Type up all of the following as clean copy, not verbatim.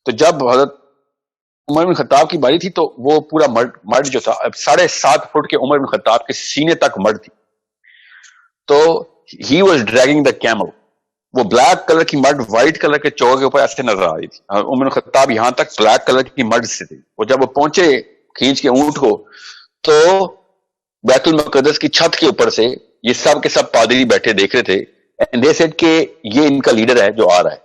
تو جب حضرت عمر بن خطاب کی باری تھی تو وہ پورا مرد جو تھا 7.5 فٹ کے عمر بن خطاب کے سینے تک مرد تھی. تو he was dragging the camel. وہ بلیک کلر کی مرد وائٹ کلر کے چوک کے اوپر ایسے نظر آ رہی تھی. عمر بن خطاب یہاں تک بلیک کلر کی مرد سے تھی. وہ جب وہ پہنچے کھینچ کے اونٹ کو تو بیت المقدس کی چھت کے اوپر سے یہ سب کے سب پادری بیٹھے دیکھ رہے تھے. اینڈ دے سیڈ کہ یہ ان کا لیڈر ہے جو آ رہا ہے,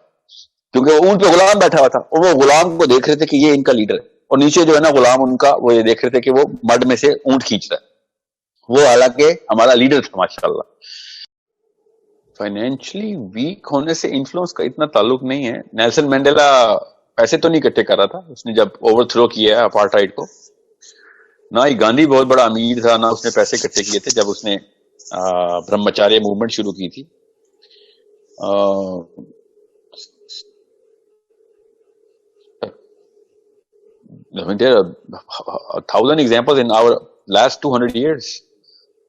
کیونکہ وہ اونٹ پہ غلام بیٹھا ہوا تھا اور وہ غلام کو دیکھ رہے تھے کہ یہ ان کا لیڈر ہے, اور نیچے جو ہے نا غلام ان کا وہ یہ دیکھ رہے تھے کہ وہ مرد میں سے اونٹ کھینچ رہا ہے. وہ حالانکہ ہمارا لیڈر تھا ماشاءاللہ. فائنینشلی ویک ہونے سے انفلوئنس کا اتنا تعلق نہیں ہے. نیلسن مینڈیلا پیسے تو نہیں اکٹھے کر رہا تھا اس نے جب اوور تھرو کیا ہے اپارٹائڈ کو, نہ ہی گاندھی بہت بڑا امیر تھا, نہ اس نے پیسے اکٹھے کیے تھے جب اس نے برہمچاریہ موومنٹ شروع کی تھی. There are 1,000 examples in our last 200 years.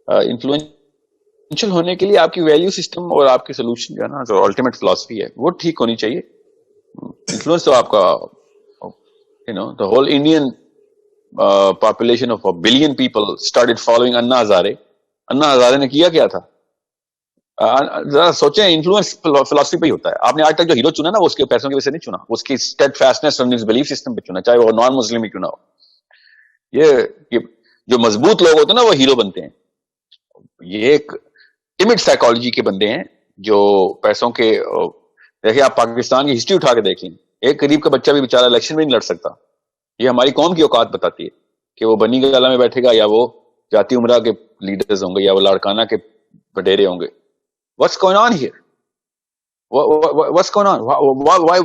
Influential ہونے کے لیے آپ کی ویلیو سسٹم اور آپ کی سولوشن جو ہے نا جو الٹیمیٹ فلاسفی ہے وہ ٹھیک ہونی چاہیے. انفلوئنس تو آپ کا the whole Indian population of 1 billion people started following Anna Hazare. Anna Hazare نے کیا تھا ذرا سوچیں. انفلوئنس فلاسفی پہ ہی ہوتا ہے. آپ نے آج تک جو ہیرو چنا نا وہ اس کے پیسوں کی وجہ سے نہیں چنا, اس کی اسٹیڈ فاسٹنس اور بلیف سسٹم پہ چنا, چاہے وہ نان مسلم ہی کیوں نہ ہو. یہ جو مضبوط لوگ ہوتے ہیں نا وہ ہیرو بنتے ہیں. یہ ایک ٹیمڈ سائیکالوجی کے بندے ہیں جو پیسوں کے. دیکھیں آپ پاکستان کی ہسٹری اٹھا کے دیکھ لیں, ایک قریب کا بچہ بھی بیچارہ الیکشن میں نہیں لڑ سکتا. یہ ہماری قوم کی اوقات بتاتی ہے کہ وہ بنی گالہ میں بیٹھے گا یا وہ جاتی عمرہ کے لیڈرز ہوں گے یا وہ لاڑکانہ کے بڈیرے ہوں گے. What's going on here? What's going on?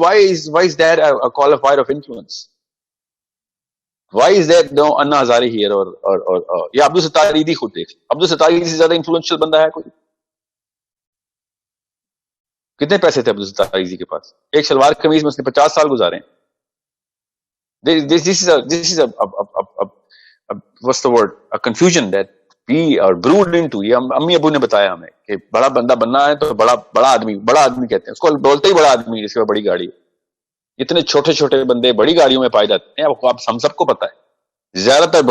Why is there a qualifier of influence? Why is there no Anna Hazare here or یا عبد الستار ایدھی خود دیکھ. عبد الستار ایدھی سے زیادہ انفلوئنشل بندہ ہے کوئی؟ کتنے پیسے تھے عبد الستار ایدھی کے پاس؟ ایک شلوار قمیض میں اس نے 50 سال گزارے ہیں. This is what's the word? A confusion that we are brewed into. یہ امی ابو نے بتایا ہمیں کہ بڑا بندہ بننا ہے تو بڑا آدمی کہتے ہیں اس کو, بولتے ہی بڑا آدمی جس کے بڑی گاڑی. اتنے چھوٹے چھوٹے بندے بڑی گاڑیوں میں پائے جاتے ہیں. اب ہم سب کو پتا ہے زیادہ تر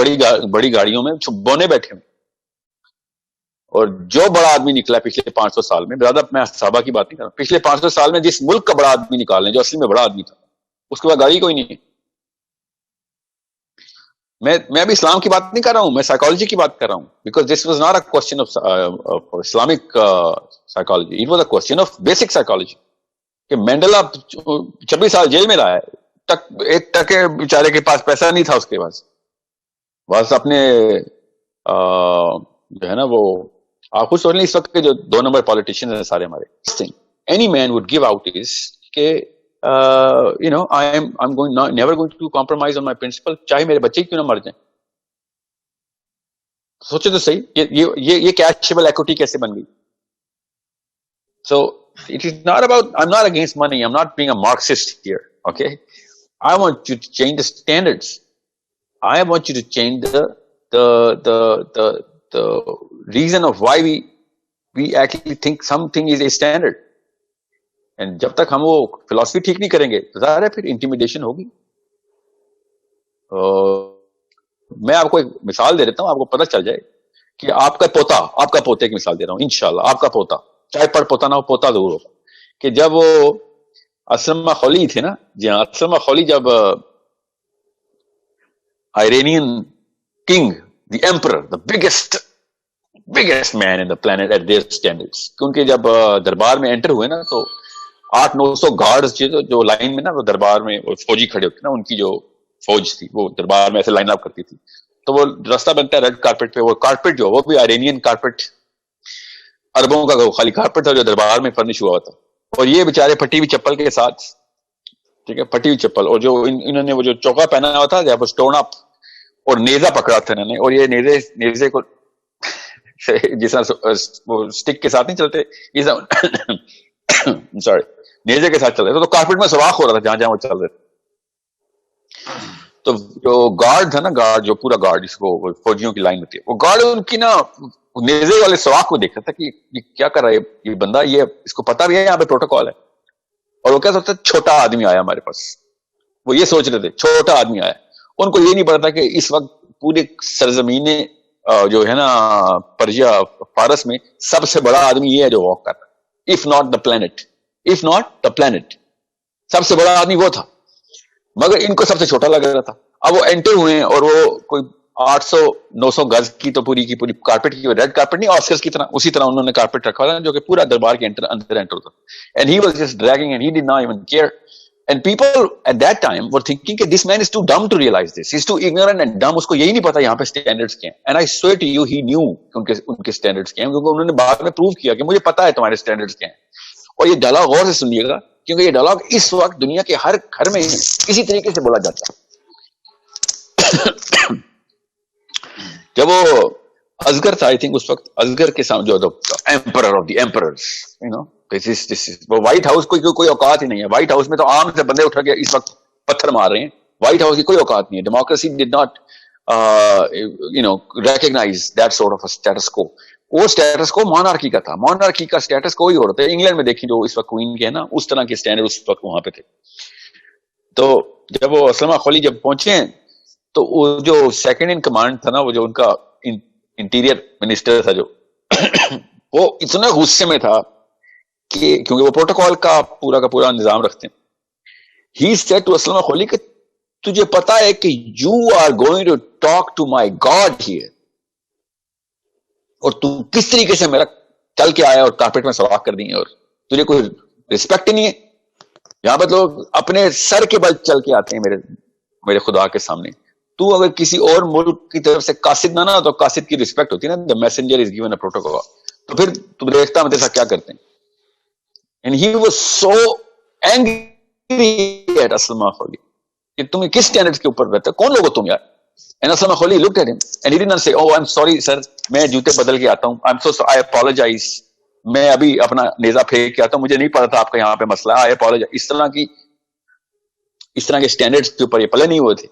بڑی گاڑیوں میں بونے بیٹھے ہوئے. اور جو بڑا آدمی نکلا ہے پچھلے 500 سال میں, زیادہ میں صحابہ کی بات نہیں کر رہا, پچھلے 500 سال میں جس ملک کا بڑا آدمی نکال لیں جو اصل میں بڑا آدمی تھا, اس کے بعد گاڑی کوئی نہیں ہے. میں ابھی اسلام کی بات نہیں کر رہا ہوں, میں سائیکالوجی کی بات کر رہا ہوں. Because this was not a question of Islamic psychology, it was a question of basic psychology. کہ مینڈیلا 26 سال جیل میں رہا ہے, ایک ٹکے بیچارے کے پاس پیسہ نہیں تھا اس کے پاس, بس اپنے جو ہے نا وہ آپ خود سوچ لیں اس وقت کے جو 2 نمبر پالیٹیشین ہیں سارے ہمارے. Any man would give out is کہ I'm never going to compromise on my principle, چاہے میرے بچے کیوں نہ مر جائیں. سوچے تو صحیح یہ کیشبل ایکوٹی کیسے بن گئی. So it is not about, I'm not against money, I'm not being a Marxist here, okay? I want you to change the standards. I want you to change the reason of why we actually think something is a standard. And جب تک ہم وہ philosophy ٹھیک نہیں کریں گے تو ظاہر ہے پھر انٹیمیڈیشن ہوگی. میں آپ کو ایک مثال دے دیتا ہوں, آپ کو پتہ چل جائے کہ آپ کا پوتے کی مثال دے رہا ہوں. انشاءاللہ آپ کا پوتا, چاہے پڑ پوتا نہ ہو, پوتا ضرور ہوگا. کہ جب وہ اسلم خولی تھے نا, جی ہاں, اسلم خولی جب Iranian king, the emperor, the biggest man in the planet at their standards, کیونکہ جب دربار میں انٹر ہوئے نا تو 800-900 گارڈز جو لائن میں نا وہ دربار میں فوجی کھڑے ہوتے نا, ان کی جو فوج تھی وہ دربار میں ایسے لائن اپ کرتی تھی. تو وہ راستہ بنتا ہے ریڈ کارپیٹ پہ, وہ کارپیٹ جو وہ بھی آئرینین کارپیٹ, عربوں کا خالی کارپیٹ تھا جو دربار میں فرنش ہوا تھا. اور یہ بیچارے پھٹی ہوئی چپل کے ساتھ, ٹھیک ہے, پھٹی ہوئی چپل, اور جو انہوں نے وہ جو چوکا پہنا ہوا تھا جب وہ اسٹون اپ, اور نیزہ پکڑا تھا انہوں نے, اور یہ نیزے کو جس طرح وہ اسٹک کے ساتھ نہیں چلتے, سوری نیزے کے ساتھ چل رہے تھے, تو کارپیٹ میں سوراخ ہو رہا تھا جہاں وہ چل رہے تھے. تو جو گارڈ تھا نا, گارڈ جو پورا گارڈ جس کو فوجیوں کی لائن ہوتی ہے, وہ گارڈ ان کی نا نیزے والے سوراخ کو دیکھ رہا تھا کہ یہ کیا کر رہا ہے یہ بندہ, یہ اس کو پتا بھی ہے یہاں پہ پروٹوکال ہے. اور وہ کیا سوچتا ہے, چھوٹا آدمی آیا ہمارے پاس, وہ یہ سوچ رہے تھے چھوٹا آدمی آیا. ان کو یہ نہیں پتا تھا کہ اس وقت پورے سرزمین جو ہے نا پرجیا فارس میں سب سے بڑا آدمی یہ ہے جو واک کر رہا ہے, اف ناٹ دا پلانٹ, سب سے بڑا آدمی وہ تھا, مگر ان کو سب سے چھوٹا لگ رہا تھا. اب وہ انٹر ہوئے اور وہ کوئی 800-900 گز کی تو پوری کی پوری کارپیٹ کی, ریڈ کارپیٹ نہیں آسکرز کی طرح, اسی طرح انہوں نے کارپیٹ رکھا تھا جو کہ پورا دربار کے اندر انٹر ہوتا. And he was just dragging and he did not even care. And people at that time were thinking that this man is too dumb to realize this. He's too ignorant and dumb. Usko yahi nahi pata yahan pe standards kya hain. And I swear to you, he knew unke standards kya hain. Kyunki unhone baad mein prove kiya ki mujhe pata hai tumhare standards kya hain. اور یہ dialogue غور سے سنیے گا کیونکہ یہ dialogue اس وقت دنیا کے ہر گھر میں اسی طریقے سے بولا جاتا ہے. جب وہ اصغر تھا, آئی تھنک اس وقت اصغر کے سامنے جو emperor of the emperors, you know, White House کوئی اوقات ہی نہیں ہے. وائٹ ہاؤس میں تو عام سے بندے اٹھ کے اس وقت پتھر مار رہے ہیں. وائٹ ہاؤس کی کوئی اوقات نہیں ہے. Democracy did not recognise that sort of status quo. وہ اسٹیٹس کو مونارکی کا تھا. مونارکی کا اسٹیٹس کوئی اور ہوتا ہے. انگلینڈ میں دیکھیں جو اس وقت کوئین کے ہے نا, اس طرح کے اسٹینڈرڈ اس وقت وہاں پہ تھے. تو جب وہ اسلمہ خلی جب پہنچے تو وہ جو سیکنڈ ان کمانڈ تھا نا, وہ جو ان کا انٹیریئر منسٹر تھا جو وہ اتنا غصے میں تھا کیونکہ وہ پروٹوکول کا پورا نظام رکھتے ہیں. ہی سیڈ ٹو اسلمہ خلی کہ تجھے پتا ہے کہ you are going to talk to my God here, اور تو کس طریقے سے میرا چل کے آیا اور کارپیٹ میں سوراخ کر دی ہے, اور تجھے کوئی ریسپیکٹ ہی نہیں ہے. یہاں پر لوگ اپنے سر کے بل چل کے آتے ہیں میرے خدا کے سامنے. تو اگر کسی اور ملک کی طرف سے قاصد نہ تو قاصد کی ریسپیکٹ ہوتی ہے نا, the messenger is given a protocol. تو پھر تم دیکھتا میں کیا کرتے ہیں. And he was so angry at Aslama Kholi کہ تمہیں کس اسٹینڈرڈ کے اوپر رہتے, کون لوگ ہو تم یار. And Aslama Kholi looked at him and he did not say, oh I'm sorry sir, میں جوتے بدل کے آتا ہوں, I'm so sorry, I apologize, میں ابھی اپنا نیزہ پھینک کے آتا ہوں, مجھے نہیں پتا تھا آپ کا یہاں پہ مسئلہ ہے, I apologize. اس طرح کے اسٹینڈرڈ کے اوپر یہ پلے نہیں ہوئے تھے.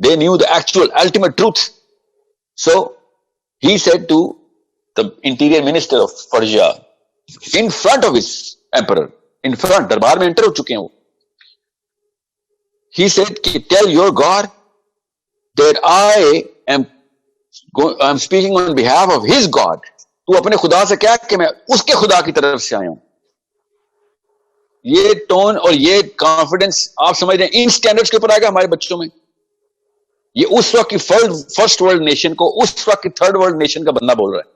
They knew the actual ultimate truth. So he said to the interior minister of Persia in front of his emperor, in front, دربار میں انٹر ہو چکے ہیں وہ, he said, tell your God that I am speaking on behalf of his God. تو اپنے خدا سے کیا کہ میں اس کے خدا کی طرف سے آیا ہوں. یہ ٹون اور یہ کانفیڈنس آپ سمجھ رہے ہیں ان سٹینڈرڈز کے اوپر آئے گا ہمارے بچوں میں. یہ اس وقت کی فرسٹ ورلڈ نیشن کو اس وقت کی تھرڈ ورلڈ نیشن کا بندہ بول رہا ہے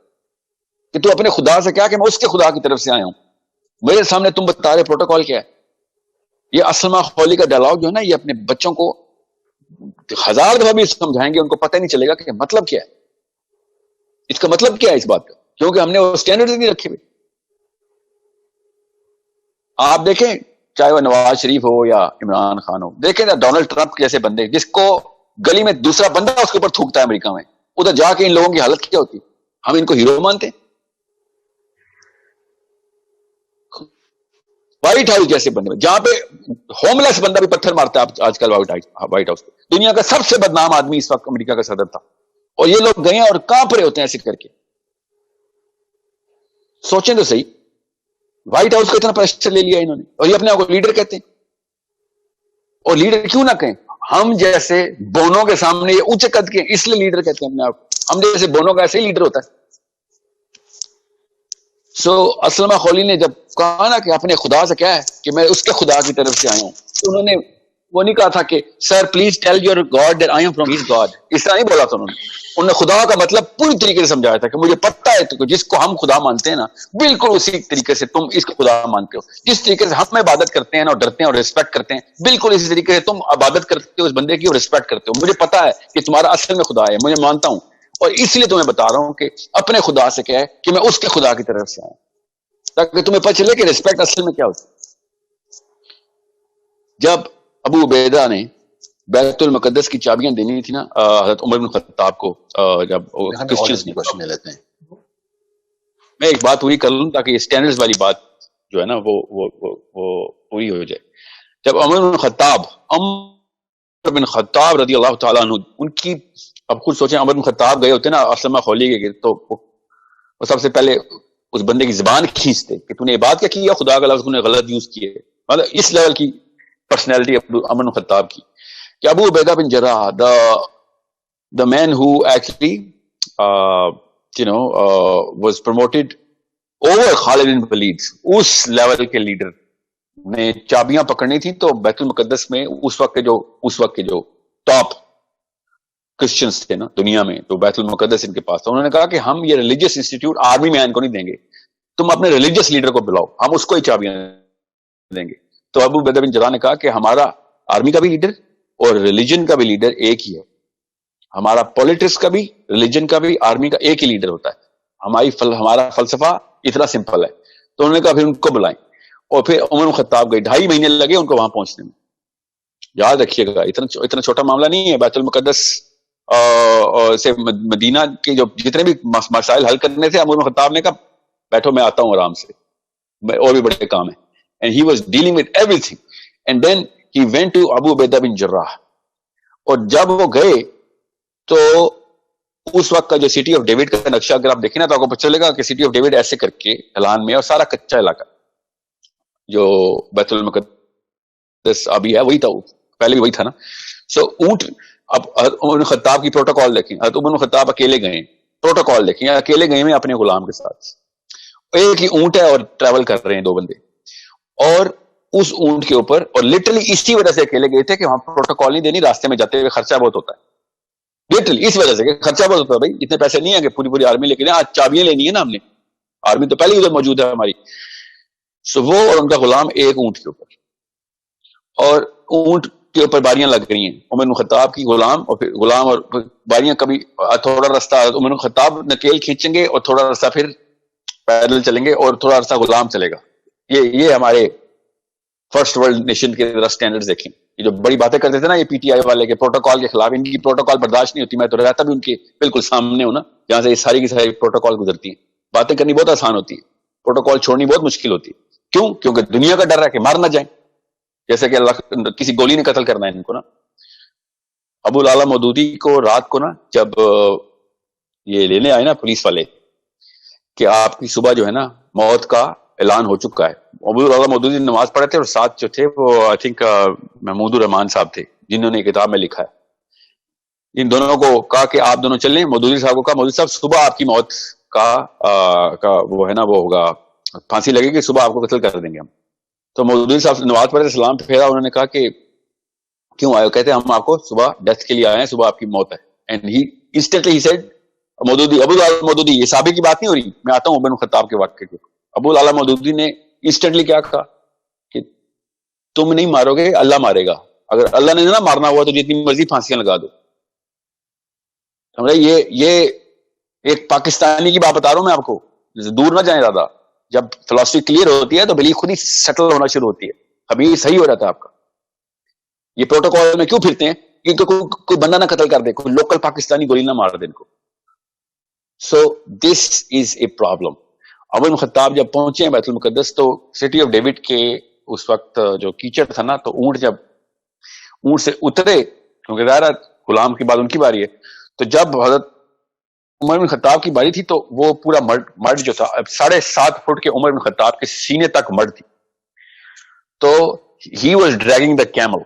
کہ تو اپنے خدا سے کیا کہ میں اس کے خدا کی طرف سے آیا ہوں, میرے سامنے تم بتا رہے پروٹوکول کیا ہے. یہ اسلمہ خلی کا ڈائلاگ جو ہے نا, یہ اپنے بچوں کو 1000 دفعہ بھی سمجھائیں گے ان کو پتہ نہیں چلے گا کہ مطلب کیا ہے, اس کا مطلب کیا ہے اس بات کا, کیونکہ ہم نے وہ اسٹینڈرڈ نہیں رکھے ہوئے. آپ دیکھیں چاہے وہ نواز شریف ہو یا عمران خان ہو, دیکھیں ڈونلڈ ٹرمپ جیسے بندے جس کو گلی میں دوسرا بندہ اس کے اوپر تھوکتا ہے امریکہ میں, ادھر جا کے ان لوگوں کی حالت کیا ہوتی ہے, ہم ان کو ہیرو مانتے ہیں. وائٹ ہاؤس جیسے بندے جہاں پہ ہوم لیس بندہ بھی پتھر مارتا ہے آج کل وائٹ ہاؤس پہ, دنیا کا سب سے بدنام آدمی اس وقت امریکہ کا صدر تھا, اور یہ لوگ گئے اور کانپ رہے ہوتے ہیں ایسے کر کے. سوچیں تو صحیح, وائٹ ہاؤس کو اتنا پریشر لے لیا انہوں نے, اور یہ اپنے آپ کو لیڈر کہتے ہیں. اور لیڈر کیوں نہ کہیں, ہم جیسے بونوں کے سامنے یہ اونچے قد کے اس لیے لیڈر کہتے ہیں اپنے آپ, ہم جیسے بونوں کا ایسے ہی لیڈر ہوتا ہے. سو اسلمہ خلی نے جب کہا نا کہ اپنے خدا سے کیا ہے کہ میں اس کے خدا کی طرف سے آیا ہوں, تو انہوں نے وہ نہیں کہا تھا کہ sir please tell your God that I am from his God, اس طرح نہیں بولا تھا انہوں نے خدا کا مطلب پوری طریقے سے سمجھایا تھا کہ مجھے پتہ ہے تو جس کو ہم خدا مانتے ہیں نا, بالکل اسی طریقے سے تم اس کو خدا مانتے ہو. جس طریقے سے ہم عبادت کرتے ہیں اور ڈرتے ہیں اور ریسپیکٹ کرتے ہیں, بالکل اسی طریقے سے تم عبادت کرتے ہو اس بندے کی اور ریسپیکٹ کرتے ہو. مجھے پتا ہے کہ تمہارا اصل میں خدا ہے, مجھے مانتا ہوں, اور اس لیے تمہیں بتا رہا ہوں کہ اپنے خدا سے کیا ہے کہ میں اس کے خدا کی طرف سے آیا, تاکہ تمہیں پتہ چلے کہ ریسپیکٹ اصل میں کیا ہوتا ہے. جب ابو عبیدہ نے بیت المقدس کی چابیاں دینی تھی نا حضرت عمر بن خطاب کو, جب کوشچن لیتے ہیں, میں ایک بات پوری کر لوں تاکہ اسٹینڈرڈز والی بات جو ہے نا وہ پوری ہو جائے. جب عمر بن خطاب رضی اللہ تعالیٰ عنہ, ان کی اب خود سوچیں, عمر بن خطاب گئے ہوتے نا اسلمہ خلی کے, تو وہ سب سے پہلے اس بندے کی زبان کھینچتے کہ تو نے یہ بات کیا کی, خدا کا لفظ نے غلط یوز کیے, مطلب اس لیول کی personality of Umar ibn Khattab ki, کہ ابو عبیدہ بن جراح the man who actually was promoted over Khalid bin Walid, us level کے لیڈر نے چابیاں پکڑنی تھی تو بیت المقدس میں اس وقت کے جو ٹاپ کرسچنس تھے نا دنیا میں، تو بیت المقدس ان کے پاس تھا. انہوں نے کہا کہ ہم یہ ریلیجیس انسٹیٹیوٹ آرمی مین کو نہیں دیں گے، تم اپنے ریلیجیس لیڈر کو بلاؤ، ہم اس کو ہی چابیاں دیں گے. تو ابو عبیدہ بن جراح نے کہا کہ ہمارا آرمی کا بھی لیڈر اور ریلیجن کا بھی لیڈر ایک ہی ہے، ہمارا پولیٹکس کا بھی ریلیجن کا بھی آرمی کا ایک ہی لیڈر ہوتا ہے، ہمارا فلسفہ اتنا سمپل ہے. تو انہوں نے کہا پھر ان کو بلائیں، اور پھر عمر بن خطاب گئے، 2.5 مہینے لگے ان کو وہاں پہنچنے میں. یاد رکھیے گا اتنا چھوٹا معاملہ نہیں ہے. بیت المقدس سے مدینہ کے جو جتنے بھی مسائل حل کرنے تھے عمر بن خطاب نے کہا بیٹھو میں آتا ہوں آرام سے، اور بھی بڑے کام ہیں. and he was dealing with everything and then he went to Abu Ubaidah bin Jarrah. اور جب وہ گئے تو اس وقت کا جو سٹی آف ڈیوڈ کا نقشہ اگر آپ دیکھیں نا تو آپ کو پتہ چلے گا کہ سٹی آف ڈیوڈ ایسے کر کے ڈھلان میں، اور سارا کچا علاقہ جو بیت المقدس ابھی ہے وہی تھا، پہلے بھی وہی تھا نا. سو اونٹ، اب عمر خطاب کی پروٹوکال دیکھیں، عمر خطاب اکیلے گئے، پروٹوکال دیکھیں، اکیلے گئے ہیں اپنے غلام کے ساتھ، ایک ہی اونٹ ہے اور ٹریول کر رہے ہیں 2 بندے، اور اس اونٹ کے اوپر، اور لٹرلی اسی وجہ سے اکیلے گئے تھے کہ وہاں پروٹوکال نہیں دینی، راستے میں جاتے ہوئے خرچہ بہت ہوتا ہے، لٹرلی اس وجہ سے کہ خرچہ بہت ہوتا ہے. بھائی اتنے پیسے نہیں ہیں کہ پوری آرمی لے کے جائیں، آج چابیاں لینی ہے نا ہم نے، آرمی تو پہلے ہی ادھر موجود ہے ہماری. سو وہ اور ان کا غلام ایک اونٹ کے اوپر، اور اونٹ کے اوپر باریاں لگ رہی ہیں. عمر بن خطاب کی غلام اور باریاں، کبھی تھوڑا راستہ عمر بن خطاب نکیل کھینچیں گے اور تھوڑا راستہ پھر پیدل چلیں گے اور تھوڑا راستہ غلام چلے گا. یہ ہمارے فرسٹ ورلڈ نیشن کے سٹینڈرڈز دیکھیں. یہ جو بڑی باتیں کرتے تھے نا یہ پی ٹی آئی والے کے پروٹوکال کے خلاف، ان کی پروٹوکال برداشت نہیں ہوتی. میں تو رہتا بھی ان کے بالکل سامنے ہوں نا، جہاں سے یہ ساری کی ساری پروٹوکال گزرتی ہیں. باتیں کرنی بہت آسان ہوتی ہے، پروٹوکال چھوڑنی بہت مشکل ہوتی ہے. کیوں؟ کیونکہ دنیا کا ڈر ہے کہ مار نہ جائیں، جیسے کہ اللہ کسی گولی نے قتل کرنا ہے ان کو نا. ابو العلا مودودی کو رات کو نا جب یہ لینے آئے نا پولیس والے کہ آپ کی صبح جو ہے نا موت کا اعلان ہو چکا ہے، ابو العلا مودودی نماز پڑھے تھے، اور ساتھ جو تھے وہ آئی تھنک محمود الرحمان صاحب تھے جنہوں نے کتاب میں لکھا ہے. ان دونوں کو کہا کہ آپ دونوں چلیں. مودودی صاحب کو کہا مودودی صاحب صبح آپ کی موت کا وہ ہے نا وہ ہوگا، پھانسی لگے گی، صبح آپ کو قتل کر دیں گے ہم. تو مودودی صاحب نماز پڑھے تھے، سلام پھیرا، انہوں نے کہا کہ کیوں آئے ہو؟ کہتے ہیں ہم آپ کو صبح ڈیتھ کے لیے آئے ہیں، صبح آپ کی موت ہے. And he instantly he said Maududi, Abul Ala Maududi, یہ صحابی کی بات نہیں ہو رہی، میں آتا ہوں عمر بن خطاب کے واقعے کو. ابو العلا مودودی نے انسٹنٹلی کیا کہا کہ تم نہیں مارو گے، اللہ مارے گا. اگر اللہ نے نہ مارنا ہوا تو جتنی مرضی پھانسیاں لگا دو. یہ ایک پاکستانی کی بات بتا رہا ہوں میں آپ کو، دور نہ جائیں زیادہ. جب فلسفی کلیئر ہوتی ہے تو بلیف خود ہی سیٹل ہونا شروع ہوتی ہے، ابھی صحیح ہو جاتا ہے آپ کا. یہ پروٹوکال میں کیوں پھرتے ہیں؟ کیونکہ کوئی بندہ نہ قتل کر دے، کوئی لوکل پاکستانی گولی نہ مار دے ان کو. سو دس از اے پرابلم. عمر بن خطاب جب پہنچے ہیں بیت المقدس تو سٹی آف ڈیوڈ کے اس وقت جو کیچڑ تھا نا، تو اونٹ سے اترے، کیونکہ ظاہر غلام کے بعد ان کی باری ہے. تو جب حضرت عمر بن خطاب کی باری تھی تو وہ پورا مڈ جو تھا 7.5 فٹ کے عمر بن خطاب کے سینے تک مڈ تھی. تو he was dragging the camel.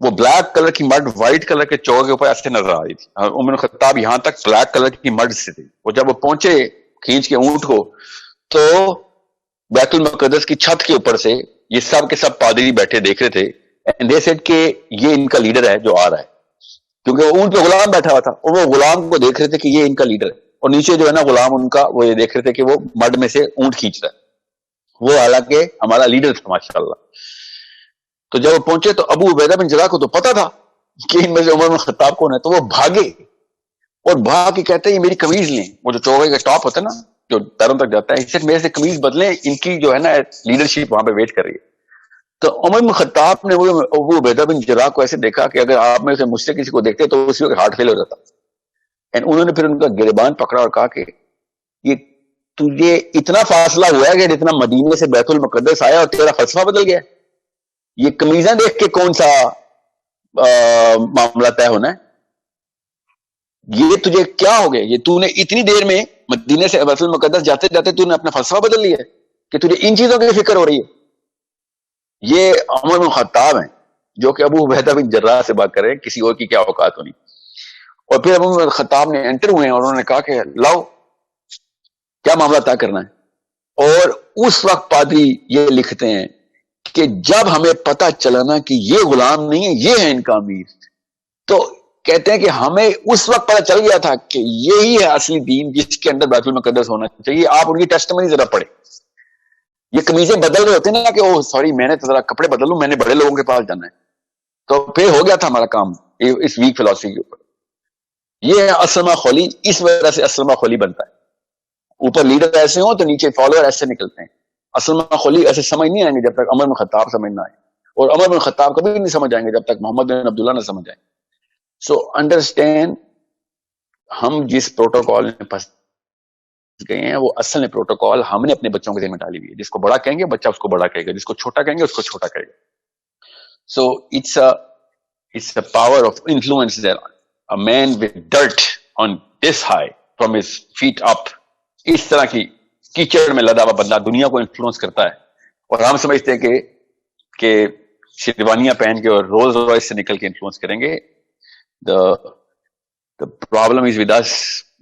وہ بلیک کلر کی مڈ وائٹ کلر کے چوک کے اوپر ایسے نظر آ رہی تھی. عمر بن خطاب یہاں تک بلیک کلر کی مڈ سے تھی. وہ جب وہ پہنچے کھینچ کے اونٹ کو، تو بیت المقدس کی چھت کے اوپر سے یہ سب کے سب پادری بیٹھے دیکھ رہے تھے. اینڈ دے سیڈ کہ یہ ان کا لیڈر ہے جو آ رہا ہے، کیونکہ وہ اونٹ پہ غلام بیٹھا ہوا تھا اور وہ غلام کو دیکھ رہے تھے کہ یہ ان کا لیڈر ہے. اور نیچے جو ہے نا غلام ان کا، وہ یہ دیکھ رہے تھے کہ وہ مڈ میں سے اونٹ کھینچ رہا ہے. وہ حالانکہ ہمارا لیڈر تھا ماشاءاللہ. تو جب وہ پہنچے تو ابو عبیدہ بن جراح کو تو پتا تھا کہ ان میں سے عمر بن خطاب کون ہے. تو وہ بھاگے اور بھاگ کے کہتے ہیں یہ میری قمیض لیں. وہ جو چوکے کا ٹاپ ہوتا ہے نا جو پیروں تک جاتا ہے، اس سے میرے سے قمیض بدلیں، ان کی جو ہے نا لیڈرشپ وہاں پہ ویٹ کر رہی ہے. تو عمر بن خطاب نے وہ ابو عبیدہ بن جراح کو ایسے دیکھا کہ اگر آپ میں سے مجھ سے کسی کو دیکھتے تو اسی وقت ہارٹ فیل ہو جاتا. اینڈ انہوں نے پھر ان کا گریبان پکڑا اور کہا کہ یہ تجھے اتنا فاصلہ ہوا ہے کہ جتنا مدینے سے بیت المقدس آیا اور تیرا فلسفہ بدل گیا. یہ قمیضیں دیکھ کے کون سا معاملہ طے ہونا ہے؟ یہ تجھے کیا ہو گیا؟ یہ تو نے اتنی دیر میں مدینے سے بیت المقدس جاتے جاتے تو نے اپنا فلسفہ بدل لیا ہے کہ تجھے ان چیزوں کی فکر ہو رہی ہے. یہ عمر بن خطاب ہیں. جو کہ ابو عبیدہ بن جراح سے بات کر رہے ہیں, کسی اور کی کیا اوقات ہونی. اور پھر ابو بن خطاب نے انٹر ہوئے اور انہوں نے کہا کہ لاؤ کیا معاملہ طے کرنا ہے. اور اس وقت پادری یہ لکھتے ہیں کہ جب ہمیں پتہ چلا نا کہ یہ غلام نہیں ہے, یہ ہے ان کا امیر, تو کہتے ہیں کہ ہمیں اس وقت پتہ چل گیا تھا کہ یہی ہے اصلی دین جس کے اندر بیت المقدس ہونا چاہیے. آپ ان کی ٹیسٹمنی ذرا پڑھیں. یہ قمیضیں بدل رہے ہوتے ہیں نا کہ او سوری میں نے ذرا کپڑے بدل لوں, میں نے بڑے لوگوں کے پاس جانا ہے, تو پھر ہو گیا تھا ہمارا کام اس ویک فلسفی کے اوپر. یہ ہے اسلمہ خولی, اس وجہ سے اسلمہ خولی بنتا ہے. اوپر لیڈر ایسے ہوں تو نیچے فالوور ایسے نکلتے ہیں. اسلمہ خولی ایسے سمجھ نہیں آئیں گے جب تک عمر بن خطاب سمجھ نہ آئے, اور عمر بن خطاب کبھی نہیں سمجھ آئیں گے جب تک محمد بن عبداللہ نہ سمجھ آئیں. سو انڈرسٹینڈ, ہم جس پروٹوکول میں پھنس گئے ہیں وہ اصل میں پروٹوکول ہم نے اپنے بچوں کے ذہن میں ڈالی ہوئی ہے. جس کو بڑا کہیں گے بچہ اس کو بڑا کہے گا, جس کو چھوٹا کہیں گے اس کو چھوٹا کہے گا. سو it's a power of influence there. A man with dirt on this high from his feet up, اس طرح کی کیچڑ میں لدا ہوا بندہ دنیا کو انفلوئنس کرتا ہے. اور ہم سمجھتے ہیں کہ شیروانیاں پہن کے اور رولز رائس سے نکل کے انفلوئنس کریں گے. The problem is with us.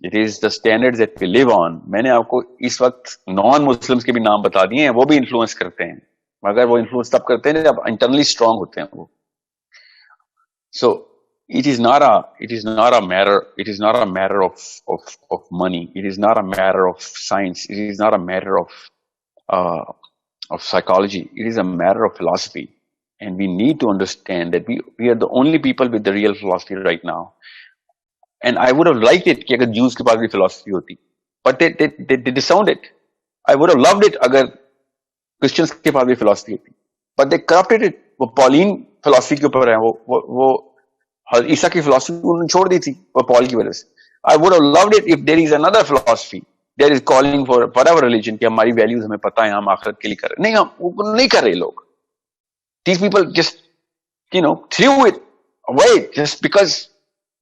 It is the standards that we live on. میں نے آپ کو اس وقت نان مسلمس کے بھی نام بتا دیے ہیں, وہ بھی انفلوئنس کرتے ہیں, مگر وہ انفلوئنس تب کرتے ہیں جب انٹرنلی اسٹرانگ ہوتے ہیں وہ. So it is not a matter of money. It is not a matter of science. It is not a matter of psychology. It is a matter of philosophy. And we need to understand that we are the only people with the real philosophy right now. And I would have liked it کہ اگر Jews کے پاس بھی philosophy ہوتی. But they disowned it. I would have loved it اگر Christians کے پاس بھی philosophy ہوتی. But they corrupted it. وہ پالین philosophy کے اوپر ہیں, وہ عیسیٰ کی philosophy انہوں نے چھوڑ دی تھی وہ پال کی وجہ سے. I would have loved it if there is another philosophy that is calling for whatever religion کہ ہماری values ہمیں پتہ ہے, ہم آخرت کے لیے کر رہے. نہیں, ہم نہیں کر رہے لوگ. These people just threw it away just because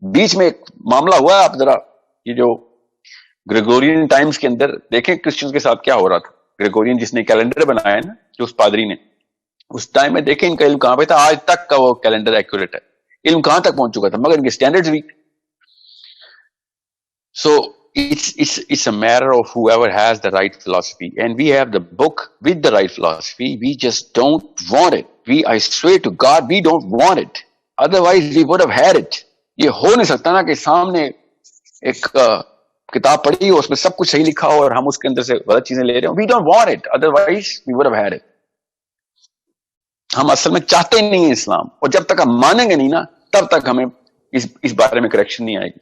بیچ میں ایک معاملہ ہوا ہے. آپ ذرا یہ جو گریگورین ٹائمز کے اندر دیکھیں کرسچنز کے ساتھ کیا ہو رہا تھا. گریگورین جس نے کیلنڈر بنایا ہے نا, جو اس پادری نے, اس ٹائم میں دیکھیں ان کا علم کہاں پہ تھا. آج تک کا وہ کیلنڈر ایکوریٹ ہے, علم کہاں تک پہنچ چکا تھا, مگر ان کے standards weak. So it's a matter of whoever has the right philosophy, and we have the book with the right philosophy. We just don't want it. I swear to God, we don't want it. Otherwise we would have had it. یہ ہو نہیں سکتا نا کہ سامنے ایک کتاب پڑھی ہو, اس میں سب کچھ صحیح لکھا ہو اور ہم اس کے اندر سے غلط چیزیں لے رہے ہوں. We don't want it. Otherwise we would have had it. ہم اصل میں چاہتے ہی نہیں ہیں اسلام, اور جب تک ہم مانیں گے نہیں نا تب تک ہمیں اس بارے میں کریکشن نہیں آئے گی.